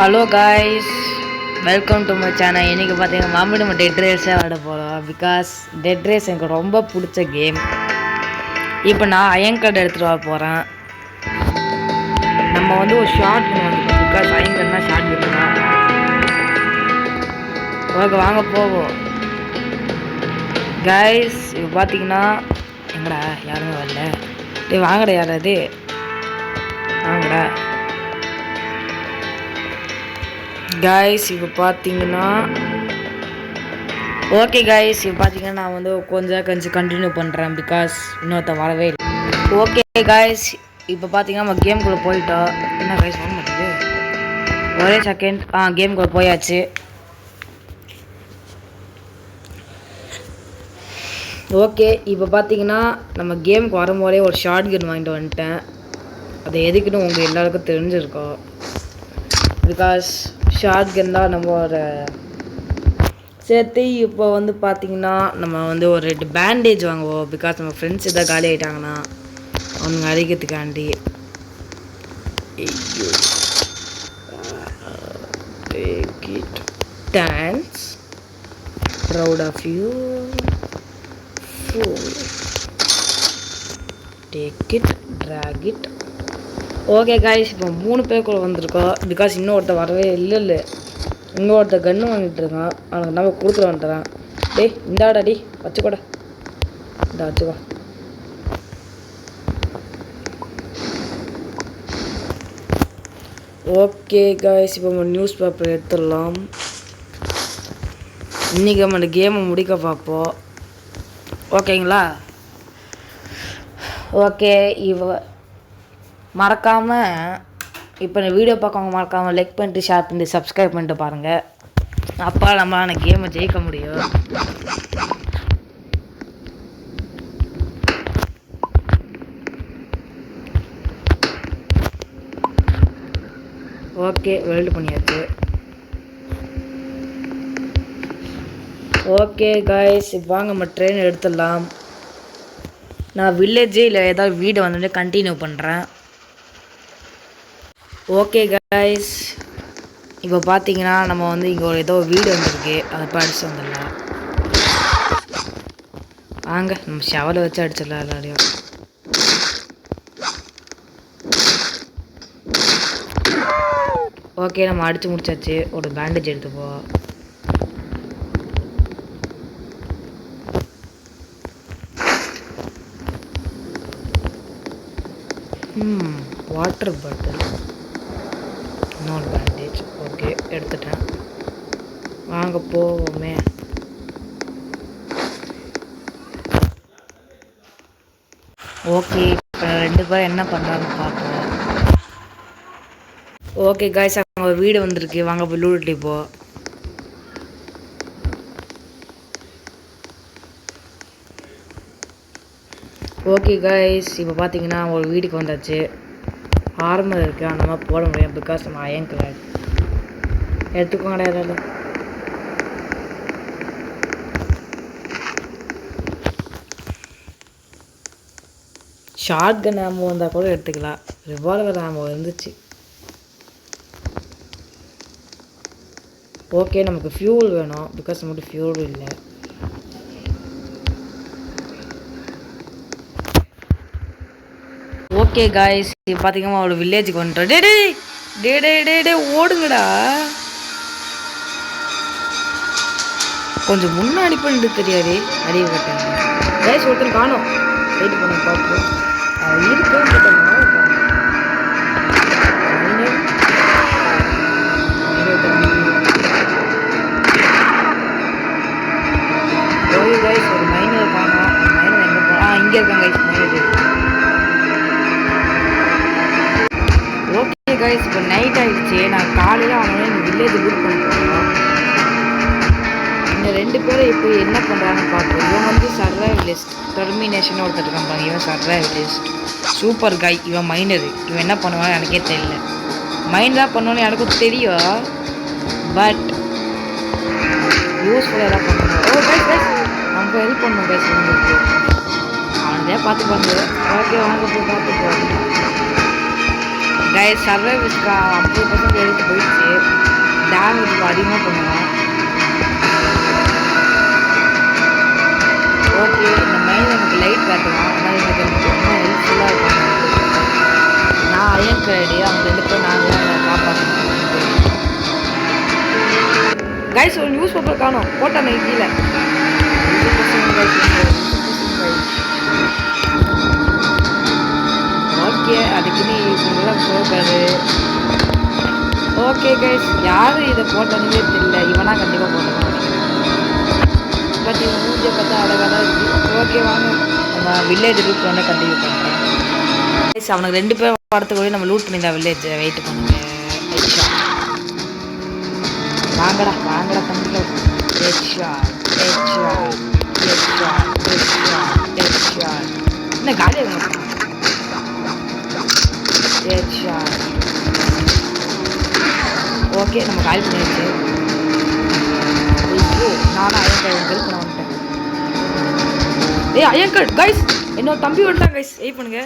Hello guys, welcome to my channel. இன்றைக்கி பார்த்தீங்கன்னா மறுபடியும் நம்ம டெட் ரேஸே விளாட போகிறோம். பிகாஸ் டெட் ரேஸ் எனக்கு ரொம்ப பிடிச்ச கேம். இப்போ நான் அயன் கார்டு எடுத்துகிட்டு வர போகிறேன். நம்ம வந்து ஒரு ஷார்ட் வாங்கிப்போம். பிகாஸ் அயன் கார்டுனா ஷார்ட் கேம் தான். ஓகே, வாங்க போவோம் காய்ஸ். இப்போ பார்த்தீங்கன்னா எங்கடா யாருமே வரல. வாங்கடா, யாராவது வாங்கடா காய்ஸ். இப்போ பார்த்தீங்கன்னா ஓகே காய்ஸ், இப்போ பார்த்தீங்கன்னா நான் வந்து கொஞ்சம் கண்டினியூ பண்ணுறேன். பிகாஸ் இன்னொருத்த வரவே இல்லை. ஓகே காய்ஸ், இப்போ பார்த்தீங்கன்னா நம்ம கேம்குள்ளே போயிட்டோம். என்ன காய்ஸ் வாங்க மாட்டேங்குது, ஒரே செகண்ட். கேம்குள்ளே போயாச்சு. ஓகே, இப்போ பார்த்தீங்கன்னா நம்ம கேமுக்கு வரும்போதே ஒரு ஷார்ட் கன் வாங்கிட்டு வந்துட்டேன். அது எதுக்குன்னு உங்கள் எல்லாருக்கும் தெரிஞ்சிருக்கோம். பிகாஸ் ஷார்ட் கன் தான் நம்மளோட சேர்த்து. இப்போ வந்து பார்த்திங்கன்னா நம்ம வந்து ஒரு 2 பேண்டேஜ் வாங்குவோம். பிகாஸ் நம்ம ஃப்ரெண்ட்ஸ் எதாவது காலி ஆகிட்டாங்கன்னா அவனுங்க அடிக்கிறதுக்காண்டி. Dance proud of you, take it, track it. Okay guys, இப்போ 3 பேருக்குள்ள வந்திருக்கோம். பிகாஸ் இன்னொருத்த வரவே இல்லை. இன்னொருத்த கன்று வாங்கிட்டு இருக்கான். அவனுக்கு நம்ம கொடுத்துட்டு வந்துடுறான். டேய் இந்தாடா, டி வச்சுக்கோடா, இந்த வச்சுக்கோ. ஓகே காய்ஸ், இப்போ நம்ம நியூஸ் பேப்பர் எடுத்துடலாம். இன்றைக்கி நம்ம இந்த கேமை முடிக்க பார்ப்போம். ஓகேங்களா? ஓகே, மறக்காமல் இப்போ இந்த வீடியோ பார்க்கவங்க மறக்காமல் லைக் பண்ணிட்டு, ஷேர் பண்ணிட்டு, சப்ஸ்கிரைப் பண்ணிட்டு பாருங்கள். அப்போ நம்மளால் கேமை ஜெயிக்க முடியும். ஓகே, வெல்ட் பண்ணியாச்சு. ஓகே காய்ஸ், இப்போ வாங்க நம்ம ட்ரெயின் எடுத்துடலாம். நான் வில்லேஜே இல்லை ஏதாவது வீடு வந்துட்டு கண்டினியூ பண்ணுறேன். ஓகே காய்ஸ், இப்போ பார்த்தீங்கன்னா நம்ம வந்து இங்கே ஒரு ஏதோ வீடு வந்துருக்கு. அதை படிச்சு வந்துடலாம். வாங்க நம்ம ஷவலை வச்சு அடிச்சிடலாம் எல்லாரையும். ஓகே, நம்ம அடித்து முடிச்சாச்சு. ஒரு பேண்டேஜ் எடுத்துப்போம். வாட்டர் பாட்டில், இன்னொரு பேண்டேஜ். ஓகே, எடுத்துட்டேன். வாங்க போவோமே. ஓகே, இப்போ 2 பேரும் என்ன பண்ணுறான்னு பார்ப்போம். ஓகே காய்ஸ், அங்கே ஒரு வீடு வந்திருக்கு. வாங்க போய் லூட்டி போ. ஓகே காய்ஸ், இப்போ பார்த்தீங்கன்னா ஒரு வீட்டுக்கு வந்தாச்சு. ஆர்மர் இருக்குது, அந்த மாதிரி போட முடியும். பிகாஸ் நம்ம அயன் கலர் எடுத்துக்கோங்கடா. ஏதாவது ஷார்ட் கன் ஆமோ வந்தால் கூட எடுத்துக்கலாம். ரிவால்வர் ஆமோ இருந்துச்சு. ஓகே, நமக்கு ஃபியூல் வேணும். பிகாஸ் நம்மகிட்ட ஃபியூல் இல்லை. ஓகே காய்ஸ், இப்போ பார்த்தீங்கன்னா அவளோட வில்லேஜுக்கு வந்துட்டோம். டே ஓடுங்கடா. கொஞ்சம் முன்னாடி பண்ணிட்டு தெரியாது. அறிவு கட்டாங்க காய்ஸ். ஒருத்தர் காணும். வெயிட் பண்ண பார்ப்போம். இருக்கு காய்ஸ். ஒரு மைனர் காணும். மைனர் எங்கே போனா இங்கே இருக்காங்க காய்ஸ். மைனர். ஓகே காய்ஸ், இப்போ நைட் ஆகிடுச்சு. நான் காலையில் அவங்களே இந்த வில்லேஜ் லூட் பண்ணிட்டோம். இந்த 2 பேரும் இப்போ என்ன பண்ணுறாங்கன்னு பார்ப்போம். இவன் வந்து சர்வைவலிஸ்ட், டெர்மினேஷன் ஒருத்தர் இருக்காங்க. இவன் சர்வைவலிஸ்ட், சூப்பர் காய். இவன் மைனரு. இவன் என்ன பண்ணுவான்னு எனக்கே தெரியல. மைண்ட் தான் பண்ணுவான்னு எனக்கும் தெரியும், பட் யூஸ்ஃபுல்லாக எதாவது பண்ணணும். ஓ கைஸ் கைஸ், நம்ம ஹெல்ப் பண்ணணும் கைஸ். உங்களுக்கு அவனதே பார்த்து பண்ணுறது. ஓகே, வாங்க போய் பார்த்து போகிறோம். கைஸ் சர்வைவர்ஸ்க்கு 50% எடுத்து போயிடுச்சு. டேமேஜ் இப்போ அதிகமாக பண்ணுவோம். ஓகே இந்த மைண்ட் நமக்கு லைட் காட்டுவான். அதனால் எனக்கு ரொம்ப ஹெல்ப்ஃபுல்லாக இருக்கும். நான் அயன் கிரேடி அவங்க 2 பேரும் நான் காப்பாற்றணும். கைஸ் ஒரு நியூஸ் பேப்பர் காணும் போட்டானே கீழே. ஓகே அதுக்குன்னு இவங்கெல்லாம் போகாது. ஓகே கைஸ் யார் இதை போட்டதுன்னே தெரியல. இவனா கண்டிப்பாக போட்டதான். பட் இவன் மூஞ்சியை பார்த்தா அழகாக தான் இருக்குது. ஓகே வாங்க நம்ம வில்லேஜ் லூட் பண்ண கண்டினியூ பண்ணுறேன். கைஸ் அவனுக்கு 2 பேர் படத்துக்கு போய் நம்ம லூட் பண்ணிடலாம் வில்லேஜை. வெயிட் பண்ணுங்க. வாங்கடா வாங்கடா தம்பிகள். என்ன காலியாக ஓகே நம்ம கால் பண்ணிடுச்சு. நானும் அயன்கார்டு ஹெல்ப் பண்ண வந்துட்டேன். அயன்கார்டு கைஸ் என்னோட தம்பி வந்துட்டான் கைஸ். வெயிட் பண்ணுங்க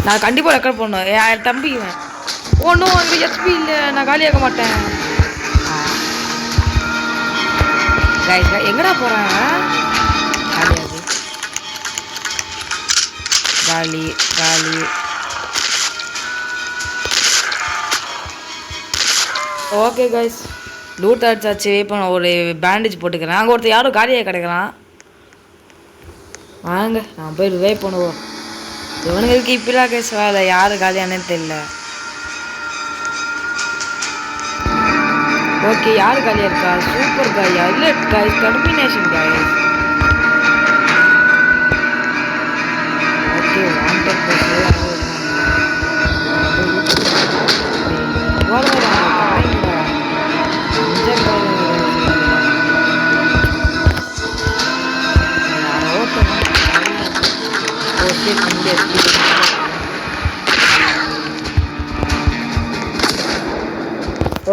நான் கண்டிப்பாக ரெக்கார்ட் பண்ணணும். என் தம்பி இவன் ஒன்றும் அங்கே ஹெச்பி இல்லை. நான் காலியாக மாட்டேன். கைஸ் எங்கடா போகிறாங்க? காலியாது காலி காலி. ஓகே கைஸ் லூட் அடிச்சாச்சு. இப்போ நான் ஒரு பேண்டேஜ் போட்டுக்கிறேன். அங்கே ஒருத்தர் யாரும் காலியாக கிடைக்கிறான். வாங்க நான் போய் ரிவைவ் பண்ணுவோம். இவனுங்களுக்கு இப்படிலாம் கைஸ் வேலை. யார் காலியானே தெரியல. ஓகே யார் காலியாக இருக்கா? சூப்பர் காயா இல்லை guys termination guys. Okay wanted bus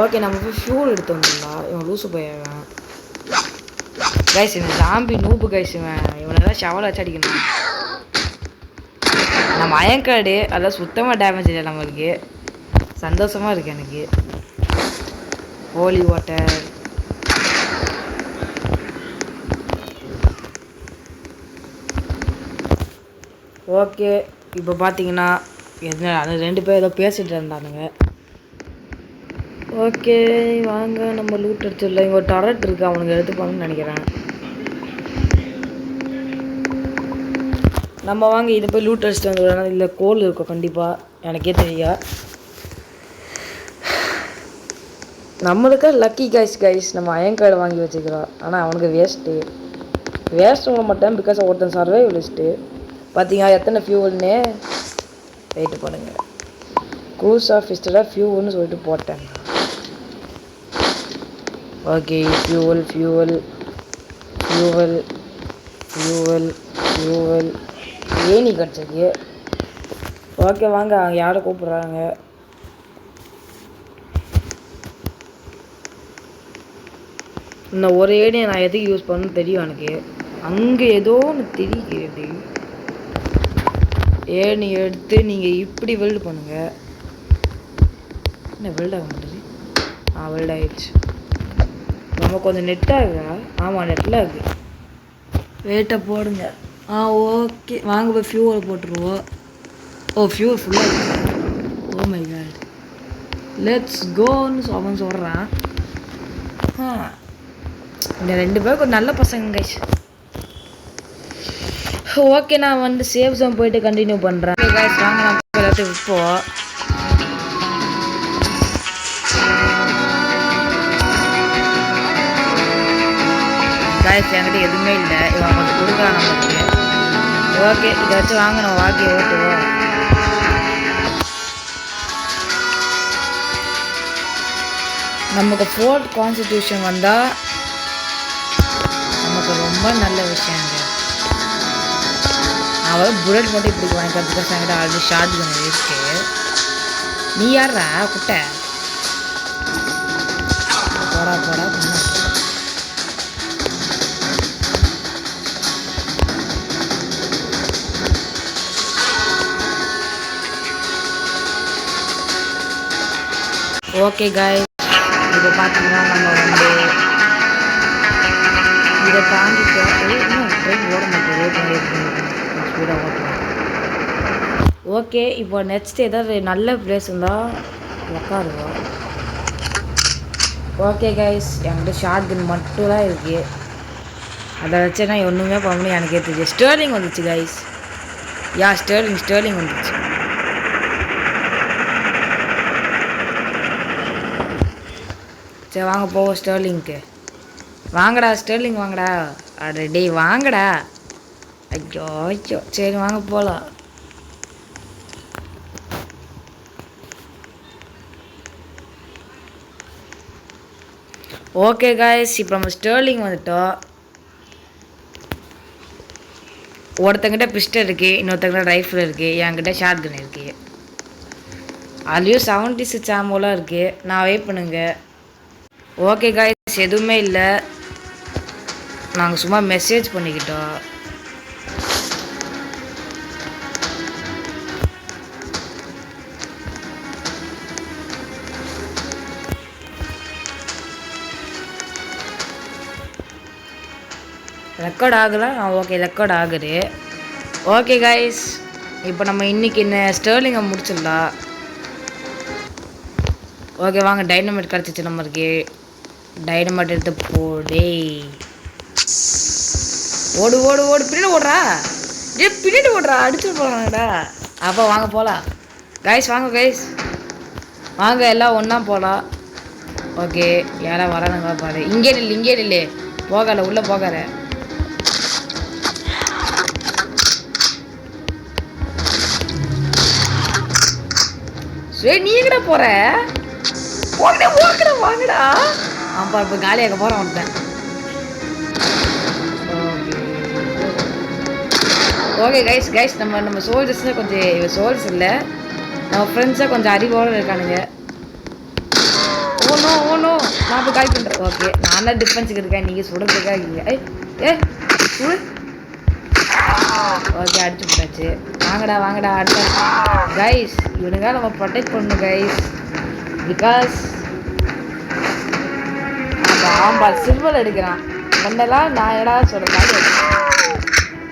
okay நம்ம போய் ஃபியூல் எடுத்து வந்துடலாம். இவன் லூசு போயிடுவேன் கைஸ். இவன் ஜாம்பி நூப்பு கைஸ். இவனெல்லாம் ஷவலை வச்சு அடிக்கணும். நம்ம அயன்கார்டு அதெல்லாம் சுத்தமாக டேமேஜ் இல்லை. நம்மளுக்கு சந்தோஷமாக இருக்குது எனக்கு. Holy water okay. இப்போ பார்த்தீங்கன்னா என்ன அது 2 பேர் ஏதோ பேசிகிட்டு இருந்தானுங்க. ஓகே வாங்க நம்ம லூட் அடிச்சிடல. இங்கே ஒரு டரட் இருக்குது. அவனுக்கு எடுத்துப்பாங்கன்னு நினைக்கிறேன். நம்ம வாங்க இதை போய் லூட் அடிச்சுட்டு வந்துடுவோம். இல்லை கோல் இருக்கும் கண்டிப்பாக. எனக்கே தெரியா. நம்மளுக்கா லக்கி கைஸ் நம்ம அயன்கார்டு வாங்கி வச்சுக்கிறோம். ஆனால் அவனுக்கு வேஸ்ட்டு வாங்க மாட்டேன். பிகாஸ் ஒருத்தன் சர்வைவலிஸ்ட்டு. பார்த்தீங்க எத்தனை ஃபியூவல்னு வெயிட் பண்ணுங்கள். க்ரூஸ் ஆஃபீஸ்டராக ஃபியூவல்னு சொல்லிட்டு போட்டேன். Okay fuel fuel fuel fuel fuel any கிடச்சிருக்கு. ஓகே வாங்க அவங்க யாரை கூப்பிட்றாங்க. இன்னும் ஒரு ஏனியை நான் எதுக்கு யூஸ் பண்ணணும்னு தெரியும் எனக்கு. அங்கே ஏதோ ஒன்று தெரியுது. ஏனி எடுத்து நீங்கள் இப்படி வெல்டு பண்ணுங்கள். என்ன வெல்ட் ஆக மாட்டேது? வெல்ட் ஆகிடுச்சு. நம்ம கொஞ்சம் நெட்டாகுதா? ஆமாம் நெட்டில் இருக்குது. வெயிட்டை போடுங்க. ஓகே வாங்க போய் ஃபியூவல் போட்டுருவோம். ஃபியூவல் ஃபுல்லாக இருக்குது. ஓ மை காட் லெட்ஸ் கோன்னு அவன் சொல்கிறான். இந்த 2 பேரும் கொஞ்சம் நல்ல பசங்க கைஸ். ஓகே நான் வந்து சேவ் ஜோன் போயிட்டு கண்டினியூ பண்ணுறேன் கைஸ். வாங்க நான் எல்லாத்தையும் விற்போம். கைஸ் என்கிட்ட எதுவுமே இல்லை. இவன் கொஞ்சம் கொடுக்குறான் நம்மளுக்கு. ஓகே இதை வச்சு வாங்க நம்ம வாழ்க்கையை ஓட்டுவோம். நமக்கு 4th கான்ஸ்டிடியூஷன் வந்தால் நமக்கு ரொம்ப நல்ல விஷயங்க. அவன் புல்லட் மட்டும் இப்படி வாங்கிக்கிறதுக்கு என்கிட்ட ஆல்ரெடி ஷார்ட் கன் இருக்கு. நீ யாரா குட்டை? போடா போடா பண்ண. ஓகே காய்ஸ், இப்போ பார்த்தீங்கன்னா நம்ம வந்து இதை தாண்டிட்டோம். இன்னும் ட்ரெயின் ஓட மாட்டேங்குது, ஸ்பீடாக ஓட்டுறோம். ஓகே, இப்போ நெக்ஸ்ட் ஏதாவது நல்ல பிளேஸ் இருந்தால் உட்காருவோம். ஓகே கைஸ், என்கிட்ட ஷார்ட் கன் மட்டும் தான் இருக்குது. அதை வச்சு நான் ஒன்றுமே பண்ண முடியும். எனக்கே தெரியும் ஸ்டர்லிங் வந்துச்சு கைஸ். யா ஸ்டர்லிங் வந்துச்சு. சரி வாங்க போவோம் ஸ்டர்லிங்க்கு. வாங்கடா ஸ்டர்லிங் வாங்கடா. டே வாங்கடா. ஐயோ ஐயோ, சரி வாங்க போகலாம். ஓகே காய்ஸ், இப்போ நம்ம ஸ்டர்லிங் வந்துட்டோம். ஒருத்தங்கிட்ட பிஸ்டல் இருக்குது, இன்னொருத்தங்கிட்ட ரைஃபிள் இருக்குது, என்கிட்ட ஷார்ட் கன் இருக்குது. அதுலேயும் 76 ஆமோலாம் இருக்குது. நான் வெயிட் பண்ணுங்க. ஓகே காய்ஸ், எதுவுமே இல்லை. நாங்கள் சும்மா மெசேஜ் பண்ணிக்கிட்டோம். ரெக்கார்ட் ஆகலாம். ஓகே, ரெக்கார்ட் ஆகுது. ஓகே கைஸ், இப்போ நம்ம இன்றைக்கி என்ன ஸ்டர்லிங்கை முடிச்சிடலாம். ஓகே வாங்க, டைனமைட் கிடச்சிச்சு நம்மளுக்கு. டைனமைட் எடுத்து போடே. ஓடு ஓடு ஓடு, பின்னாடி ஓடுறா. பின்னாடி ஓடுறா, அடிச்சுட்டு போகலாங்கடா. அப்போ வாங்க போகலாம் கைஸ். வாங்க கைஸ், வாங்க எல்லாம் ஒன்றா போகலாம். ஓகே, யாரா வரானுங்களா பாரு. இங்கே நில்லு போகலை, உள்ளே போகாத. சரி, நீ எங்கடா போற? வாங்கடா. ஆமா, இப்போ காலியாக போகிறோம் ஒருத்தன். ஓகே கைஸ், நம்ம சோல்ஜர்ஸ்னால் கொஞ்சம் சோல்ஜர்ஸ் இல்லை, நம்ம ஃப்ரெண்ட்ஸாக கொஞ்சம் அறிவோடு இருக்கானுங்க. ஓனோ நான் இப்போ கால் பண்ணுறேன். ஓகே, நான் தான் டிஃபென்ஸுக்கு இருக்கேன், நீங்கள் சுடுறதுக்காக இருக்கீங்க. சுடு. ஓகே, அடிச்சு போட்டாச்சு. வாங்கடா அடுத்த கைஸ். இவனுக்காக நம்ம ப்ரொடெக்ட் பண்ணணும் கைஸ். பிகாஸ் அந்த ஆம்பால் சில்வர் எடுக்கிறான். மண்டெல்லாம் நான் எடா சொல்கிறேன்.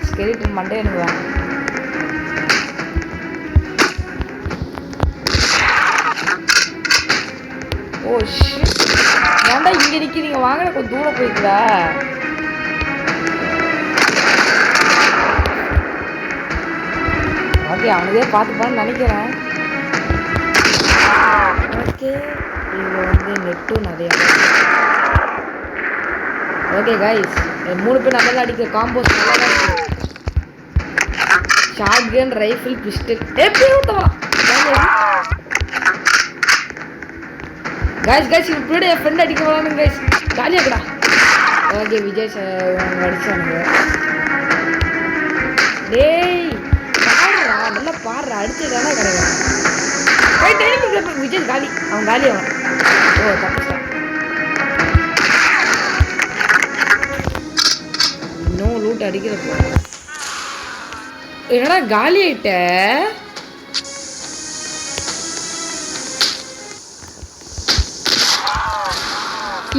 ஸ்கெலிட்டன் மண்டே எனக்கு வேணும். ஓ ஷிட், ஏன்டா இங்கே நிற்கிறீங்க? வாங்கடா, கொஞ்சம் தூரம் போய்க்குதா. ஓகே, அவனுக்கே பார்த்துப்பான்னு நினைக்கிறேன். ஓகே, இது வந்து நெட்டும் நிறையா. ஓகே கைஸ், 3 பேர் நல்லா அடிக்க. காம்போஸ் நல்லா தான் இருக்கு. Shotgun, rifle, pistol. எப்படி ஊற்றலாம் கைஸ்? இப்படி என் ஃப்ரெண்ட் அடிக்க வரானுங்க கைஸ். காலியாக்கடா. ஓகே, விஜய் சார் அடிச்சானுங்க. டேய் பாடுறா, நல்லா பாடுறா. அடிச்சதானே கிடையாது. விஜய் காலி, அவன் காலி. அவன் ஓ தப்பு. இன்னும் லூட் அடிக்கிறப்போ என்னடா காலி ஆயிட்ட?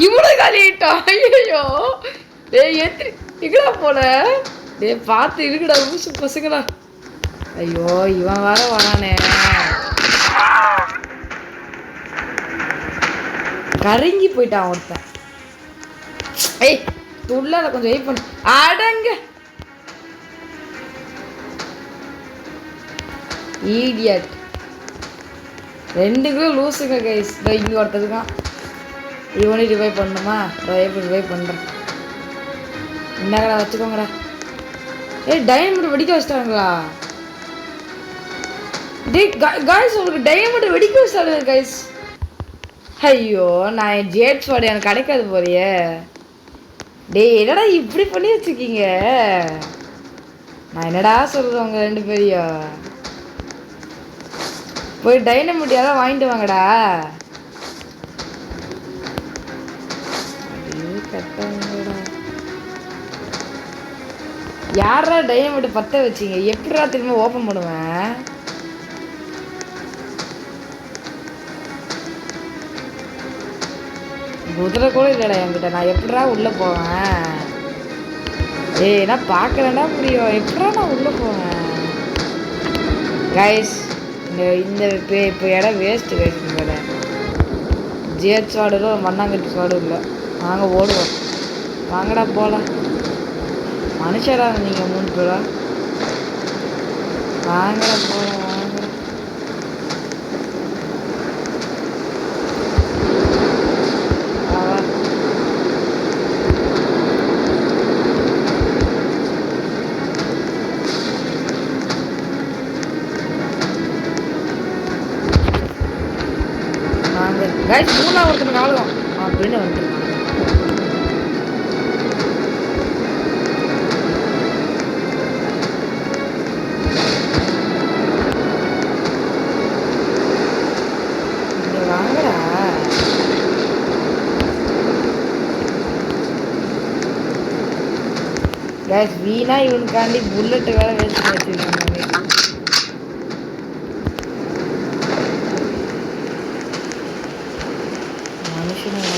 இவ்வளோ காலி ஆயிட்டா? ஐயோ, டேய் எங்கடா போல? டேய் பார்த்து இருக்குடா ஊசு பசங்களா. ஐயோ, இவன் வேற வரானே. கரங்கி போயிட்டான் ஒருத்தன். ஏய் துள்ளாத, கொஞ்சம் வெயிட் பண்ணு. அடங்க ஈடியட். 2 பேரும் லூசுங்க கைஸ். இங்கே ஒருத்தருக்கான். இவனையும் ரிவைவ் பண்ணணுமா? ரிவைவ் பண்ணுறேன். என்னங்கடா வச்சுக்கோங்கடா. டைமண்ட் வெடிக்க வச்சிட்டாங்களா? கைஸ், உங்களுக்கு டைமண்ட் வெடிக்க வச்சிட்டாங்க கைஸ். ஐயோ, நான் ஜேட்ஸ் வாடி எனக்கு கிடைக்காது போறியே. டேய் என்னடா இப்படி பண்ணி வச்சுருக்கீங்க? நான் என்னடா சொல்கிறேன் உங்க 2 பேரையும்? போய் டைனமைட் யாராவது வாங்கிட்டு வாங்கடா. யாரா டைனமைட் பற்ற வச்சிங்க? எப்படிடா திரும்ப ஓப்பன் பண்ணுவேன்? குதிரை கூட இல்லைடா என்கிட்ட. நான் எப்படிடா உள்ளே போவேன்? ஏய் நான் பார்க்கலன்னா முடியும். எப்படா நான் உள்ளே போவேன்? கைஸ் இந்த இப்போ இடம் வேஸ்ட்டு கைஸ். இந்த இடம் ஜிஹெச் ஸ்வாடும் மண்ணாங்கட்டி ஸ்வாடும் இல்லை. நாங்கள் ஓடுவோம். வாங்கடா போகலாம். மனுஷடா நீங்கள் 3 பேரா? வாங்கடா போகலாம். வாங்க. வாங்க கைஸ். 3ஆவது ஒருத்தனுக்கு ஆளுவோம் அப்படின்னு வந்துருக்காங்க. கைஸ் வீணா இவனுக்காண்டி புல்லட் வேற வேஸ்ட் பண்ணி வச்சிருக்காங்க. மனுஷனோட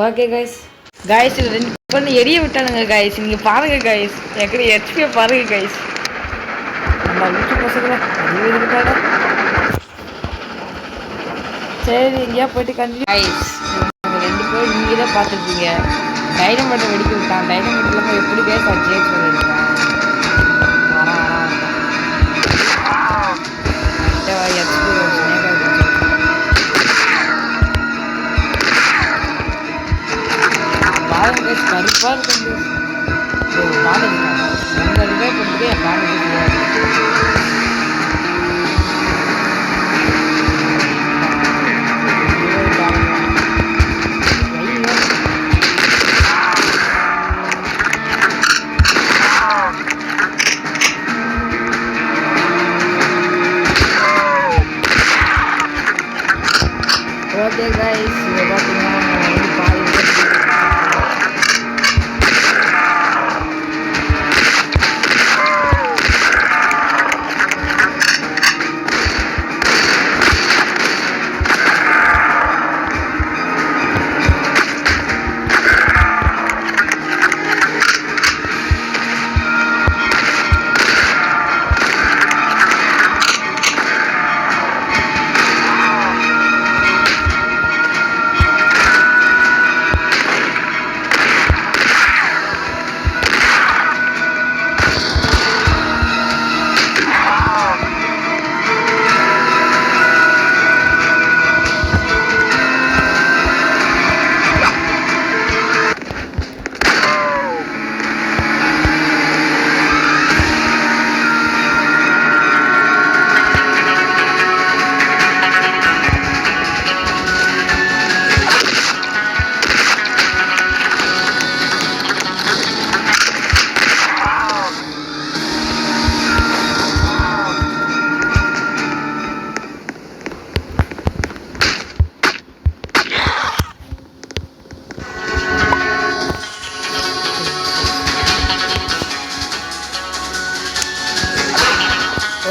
ஓகே கைஸ். கைஸ் இது 2 பண்ணி எரிய விட்டானுங்க கைஸ். நீங்கள் பாருங்க கைஸ். எனக்கு ஹெச்பியை பாருங்க கைஸ். நம்ம வீட்டு பசங்களா அறிவிருக்காடா. சரி எங்கேயா போயிட்டு கண்டினியூ கைஸ். நீங்கள் 2 பேரும் நீங்கள் தான் பார்த்துருப்பீங்க. டைனமேட்டை வெடிக்க விட்டான். டைனமேட் இல்லாமல் எப்படி கைஸ் ஜேக்ஸ் பண்ணியிருக்கான். கருப்பாக இருக்குது. பாடு உங்கள் ரிவே பண்ணிட்டு என் பாடு ஓகே கைஸ். இதை பார்த்தீங்கன்னா பாதி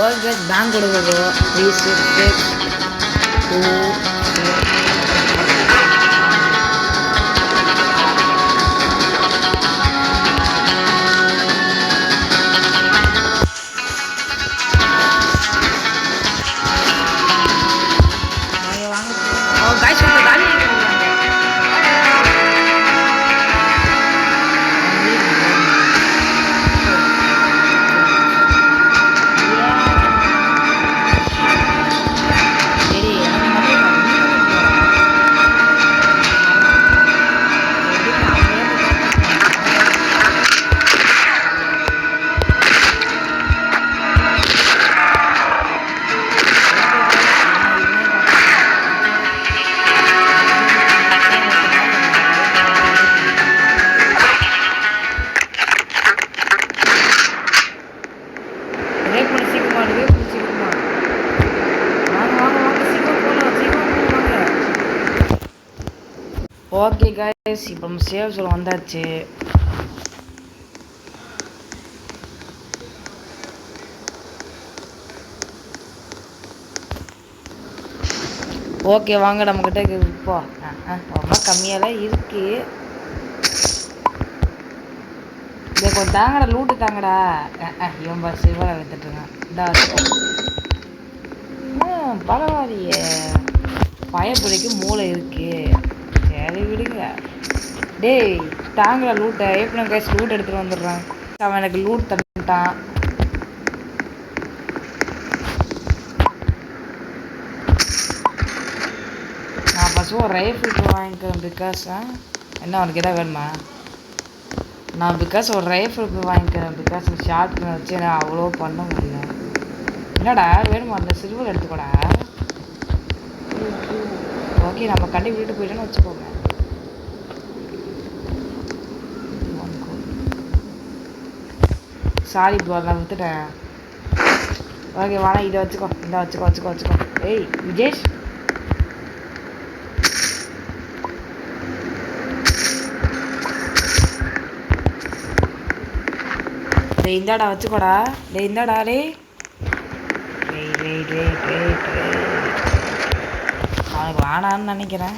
ஓகே பேங்க் கொடுக்குறோம். 3 6 2 ஓகே கைஸ், இப்போ நம்ம சேவ் சொல்ல வந்தாச்சு. ஓகே வாங்க நம்மக்கிட்ட இப்போ ரொம்ப கம்மியாலாம் இருக்கு. இதை கொஞ்சம் தாங்கடா, லூட்டு தாங்கடா. இவன் பஸ் இவரை வித்துட்டுருக்கான். இந்த பரவாயில்லையே, பயப்படிக்கு மூளை இருக்கு. சரி விடுங்க. டேய் தாங்கடா லூட்டை. எப்படி கைஸ் லூட் எடுத்துகிட்டு வந்துடுறான். அவன் எனக்கு லூட் தந்துட்டான். நான் ஃபஸ்ட்டு ஒரு ரைஃபிள் வாங்கிக்கிறேன். பிகாஸ் என்ன அவனுக்கு எதாவது வேணுமா? நான் பிகாஸ் ஒரு ரைஃபிள் வாங்கிக்கிறேன். பிகாஸ் ஷார்ட் கன் வச்சு நான் அவ்வளோ பண்ண முடியல. என்னடா வேணுமா? அந்த சில்வர் எடுத்துக்கூடா. ஓகே நம்ம கண்டி விட்டுட்டு போயிட்டோன்னு வச்சுக்கோங்க. சாரி ப்ரோ, நான் விட்டுட்டேன். ஓகே வாடா, இதை வச்சுக்கோ. இந்த வச்சுக்கோ. ஏய் விஜேஷ், இந்தாடா வச்சுக்கோடா. இந்தாடா அவனுக்கு வேணான்னு நினைக்கிறேன்.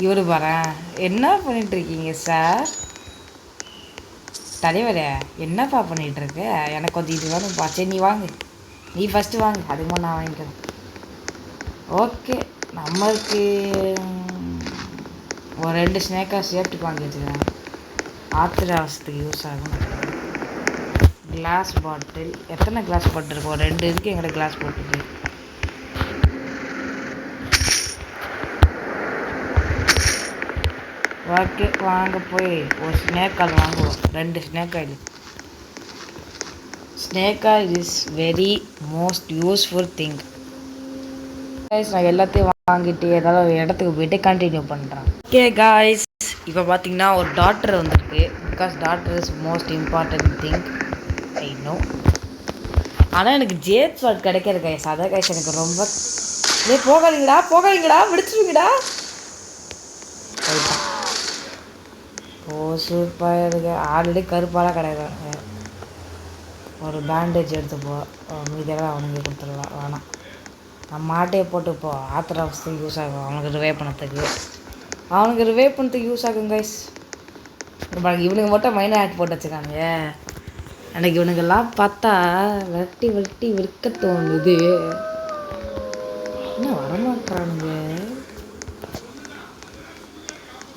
இவரு பாரு என்ன பண்ணிகிட்ருக்கீங்க சார்? தலைவரே என்னப்பா பண்ணிகிட்ருக்க? எனக்கு கொஞ்சம் இது வேணும்ப்பா. சரி நீ வாங்கு, நீ ஃபஸ்ட்டு வாங்கு, அதுக்கு நான் வாங்கிக்கிறேன். ஓகே நம்மளுக்கு ஒரு 2 ஸ்னேக்காக சேஃப்டி வாங்கி வச்சுக்கிறேன். ஆத்திர அவசத்துக்கு யூஸ் ஆகும். கிளாஸ் பாட்டில், எத்தனை கிளாஸ் பாட்டில் இருக்கும்? 2 இருக்குது எங்கிட்ட கிளாஸ் பாட்டில். ஓகே வாங்க போய் ஒரு ஸ்னேக் ஆயில் வாங்குவோம். 2 snake oil. Snake oil is very most useful thing. நான் எல்லாத்தையும் வாங்கிட்டு ஏதாவது ஒரு இடத்துக்கு போயிட்டு கண்டினியூ பண்ணுறேன். ஓகே காய்ஸ், இப்போ பார்த்தீங்கன்னா ஒரு டாக்டர் வந்திருக்கு. Because doctor is most important thing I know. ஆனால் எனக்கு ஜேட் ஸ்வாட் கிடைக்காது கைஸ். அதான் கைஸ் எனக்கு ரொம்ப போகாதீங்கடா விடிச்சிருவீங்கடா. ஓ சூப்பராக இருக்கு. ஆல்ரெடி கருப்பாலாம் கிடையாது. ஒரு பேண்டேஜ் எடுத்துப்போ, மீதெல்லாம் அவனுக்கு கொடுத்துடலாம். வேணாம், நம்ம மாட்டையை போட்டுப்போ. ஆத்திர அவசத்துக்கு யூஸ் ஆகும். அவனுக்கு ரிவே பண்ணுறதுக்கு யூஸ் ஆகும் கைஸ். இவனுக்கு மட்டும் மைனர் ஆக்ட் போட்டு வச்சுக்காங்க. எனக்கு இவனுங்கெல்லாம் பார்த்தா வெட்டி விற்க தோணுது. என்ன வரமாட்டானுங்க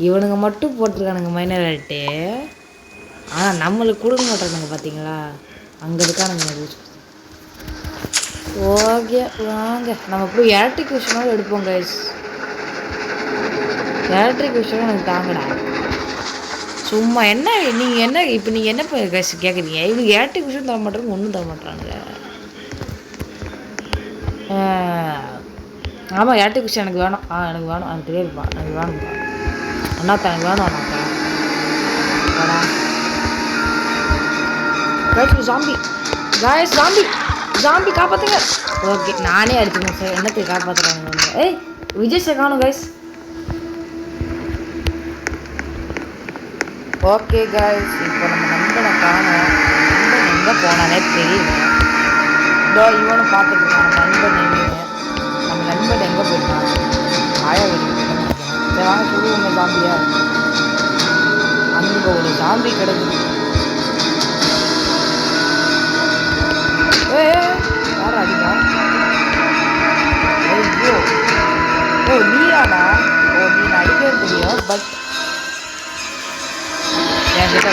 இவனுங்க மட்டும் போட்டிருக்கானுங்க மைனர் ஆக்ட்டு. ஆனால் நம்மளுக்கு கொடுக்க மாட்டானுங்க பார்த்தீங்களா? அங்கே இருக்கானுங்க யூஸ். ஓகே வாங்க நம்ம போய் எலக்ட்ரிக் விஷயமாவது எடுப்போம் கைஸ். எலக்ட்ரிக் விஷயம் எனக்கு தாங்கடா. சும்மா என்ன நீங்கள் என்ன இப்போ நீங்கள் என்ன கைஸ் கேட்குறீங்க? இவனுக்கு எலக்ட்ரிக் விஷயம் தர மாட்டாங்க, ஒன்றும் தர மாட்டானுங்க. ஆமாம் எலக்ட்ரிக் விஷயம் எனக்கு வேணும். எனக்கு வேணும். எனக்கு தெரியாதுப்பா, எனக்கு வேணும்ப்பா. அண்ணாத்தா எனக்கு வேணும். அண்ணாத்தா ஜாம்பி காப்பாற்றுங்க. ஓகே நானே அடிச்சுக்கணும் சார். என்னத்துக்கு காப்பாற்றுறாங்க? ஏய் விஜய் சார் காணும் கைஸ். ஓகே கைஸ், இப்போ நம்ம நண்பனை காணோம். நண்பன் எங்கே போனானே தெரியல. இதோ இவனு பார்த்துருக்கான். நம்ம நண்பன் எங்கே போயிருக்கான்? ஆயா வீட்டுக்கு போயிட்டான். சரி வாங்க சொல்லுவோங்க ஜாம்பியா. அங்கே ஒரு ஜாம்பி கிடக்குது. யார் அடிக்கா? ஐயோ நீயாடா? நீ அடிக்கிறது தெரியும். பட் என்கிட்ட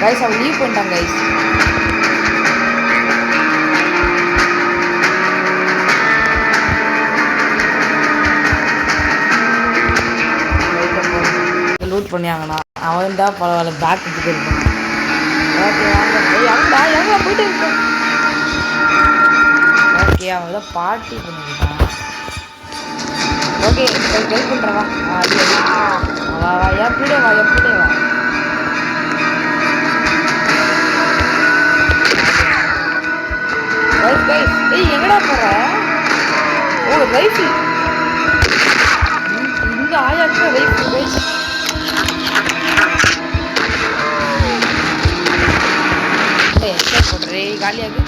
கைஸ் அவன் லீவ் பண்ணிட்டான் கைஸ். லூட் பண்ணியாங்கண்ணா. அவன் தான் பரவாயில்ல, பேக் எடுத்துட்டு இருக்கான். ஓகே வாங்க போயிட்டு இருக்கோம். ஓகே அவன் தான் பார்ட்டி பண்ணிருக்கான். ஓகே ஹெல்ப் பண்ணுறவா. வா எப்படியே வா. கைஸ் ஏய் எங்கடா போற? Oh rifle. இந்த ஆயாக்கு ரைஃபிள் கைஸ். எஸ்கேப் போடுறே காலியாகு.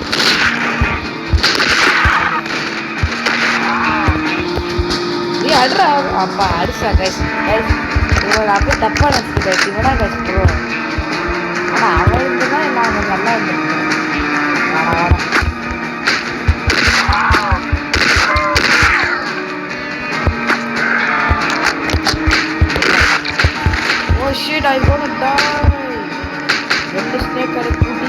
ஏய் அட்ரா அப்பா அடிச்சா கைஸ். கைஸ் இவள அப்படியே தப்பா நினைச்சிட்டு கைஸ். இவனா கைஸ் ப்ரோ. ஆனா அவளுக்கு தான் எல்லாம் நல்லா இருந்துருக்கு. வாடா வாடா. Oh shit, I'm gonna die. ரெண்டு ஸ்னேக் அடி கூடி.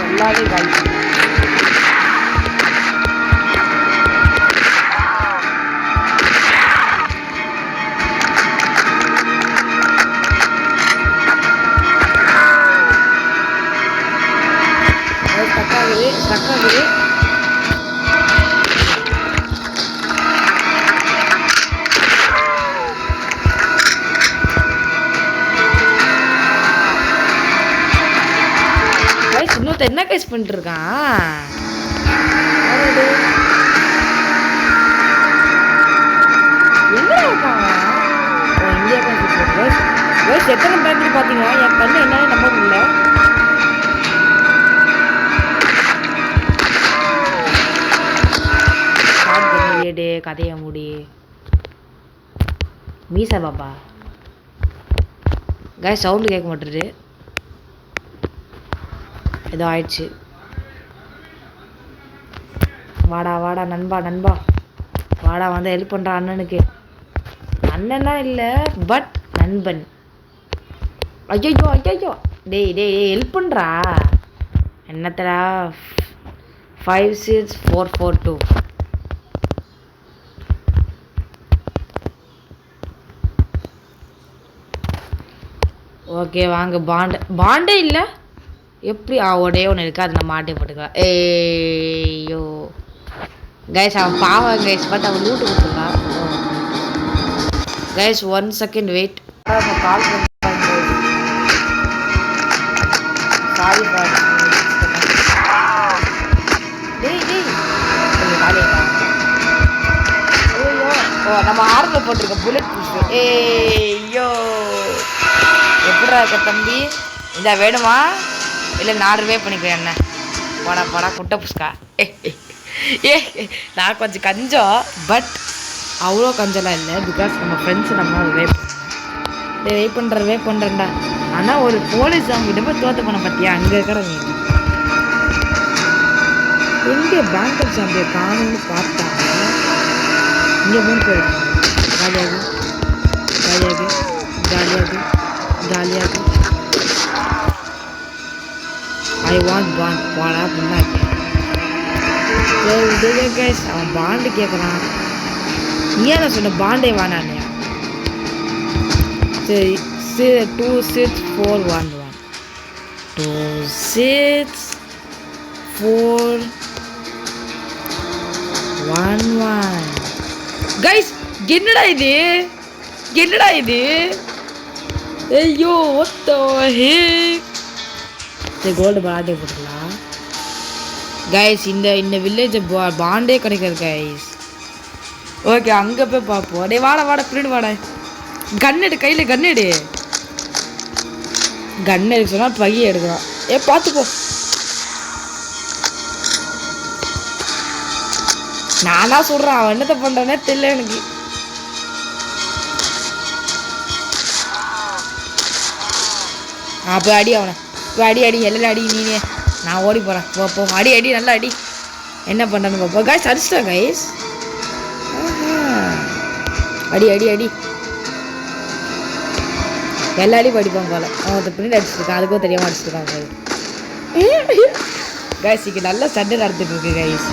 எல்லாரும் காலி. ஸ்டக்காகுது. இன்னொருத்த என்ன கைஸ் பண்ணிட்டு இருக்கான்? எங்க இருக்கான்? இந்தியா கைஸ் எத்தனை பேங்க் பாத்தீங்கன்னா என் கண்ணு என்னன்னு நம்ப முடியல. கதைய முடி மீசா பாப்பா. கைஸ் சவுண்டு கேட்க மாட்டேது. ஏதோ ஆயிடுச்சு. வாடா வாடா நண்பா நண்பா வாடா வந்து ஹெல்ப் பண்ணுறான் அண்ணனுக்கு. அண்ணனா இல்லை பட் நண்பன். ஐயோ ஐயோ டேய் டேய் ஹெல்ப் பண்ணுறா. என்னத்தடா 56442. ஓகே வாங்க. பாண்டே இல்லை எப்படி? ஒடே ஒன்று இருக்குது, அது நம்ம மாட்டே போட்டுக்கலாம். ஏய்யோ கைஸ் அவன் பாவம் கைஸ். பட் அவன் லூட்டு கொடுத்துருக்கான் கைஸ். 1 second wait. கால் பண்ணுறாங்க. சாரி பாரு. டேய் டேய் காலியா. ஐயோ ஓ நம்ம ஆர்டர் போட்டிருக்க புல்லட் ப்ரூஃப். ஏய்யோ எப்படா இருக்க தம்பி? இந்த வேணுமா இல்லை நான் ரிவே பண்ணிக்கிறேன். என்ன போடா போடா குட்டை புஸ்கா. ஏ நான் கொஞ்சம் கஞ்சம் பட் அவ்வளோ கஞ்சலாம் இல்லை. பிகாஸ் நம்ம ஃப்ரெண்ட்ஸு நம்ம வே பண்ணுறேன்டா. ஆனால் ஒரு போலீஸ் அவங்ககிட்ட போய் தோற்று பண்ண பார்த்தியா? அங்கே இருக்கிறவங்க எங்கே பேங்கர் சாம்பியை காணும்னு பார்த்தா இங்கே மூணு பேர். காலியாகு காலியாகு காலியாகு காலியாகு. I want band. போடா முன்னாடி. கைஸ் அவன் பாண்டு கேட்குறான். நீ என்ன சொன்ன பாண்டே வானானே? சரி 26411 26411. கைஸ் என்னடா இது? என்னடா இது? ஐயோ what the heck. கோல்டு பாண்டே போட்டுக்கலாம் கைஸ். இந்த வில்லேஜ் பாண்டே கிடைக்காது கைஸ். ஓகே அங்கே போய் பார்ப்போம். டே வாடா வாடா பிரிடு வாடா. கன்னெடு கையில் கன்னெடு. கன் எடுக்க சொன்னால் பைய எடுக்கிறான். பார்த்துப்போ. நானா சொல்கிறேன் அவன் என்னத்தை பண்ணுறானே தெரியல எனக்கு. போய் அடி அவனை. போய் அடி எல்லாம் அடி. நீனே நான் ஓடி போகிறேன். போ அடி நல்லா அடி. என்ன பண்ணுறேன்னு பார்ப்போம் கைஸ். அடிச்சிட்டேன் கைஸ். அடி எல்லாரையும் படிப்பான் போல. அவன் பின்னாடி அடிச்சிருக்கான். அதுக்கும் தெரியாமல் அடிச்சிருக்கான் போல கைஸ். இங்கே நல்லா சண்டை நடந்துட்டு இருக்கு கைஸ்.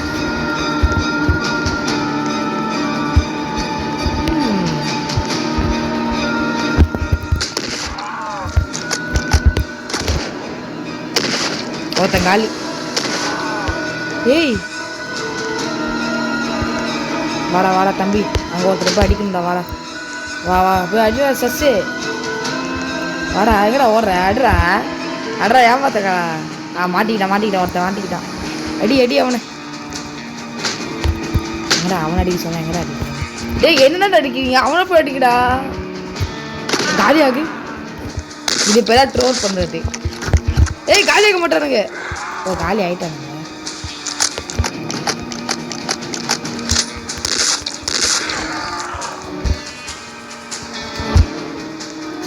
ஒருத்தங்காலி. ஏய் வாடா தம்பி. அங்கே ஒருத்தர் போய் அடிக்கணும்டா. வாடா வா போய் அடி சஸ்ஸு. வாடா எங்கடா ஓடுற அடுறா அட்ரா ஏமாத்தக்கா மாட்டிக்கிட்டான் ஒருத்தன் மாட்டிக்கிட்டான் அடி அவனை எங்கடா அவனை அடிக்க சொன்னேன் எங்கடா அடிக்கிறேன் டேய் என்னடா அடிக்கிறீங்க அவனை போய் அடிக்கடா காலியாகு இது இப்போ தான் ட்ரோல் பண்ணுறது காலியாக மாட்டானுங்க காலி ஆகிட்டானுங்க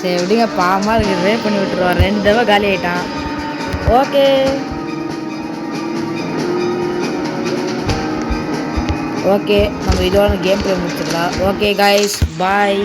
சரி விடுங்க பாவமாக இருக்கு ரேப் பண்ணி விட்டுருவான் 2 தடவை காலி ஆகிட்டான் ஓகே நம்ம இதோட கேம் ப்ளே முடிச்சிடலாம் ஓகே கைஸ் பாய்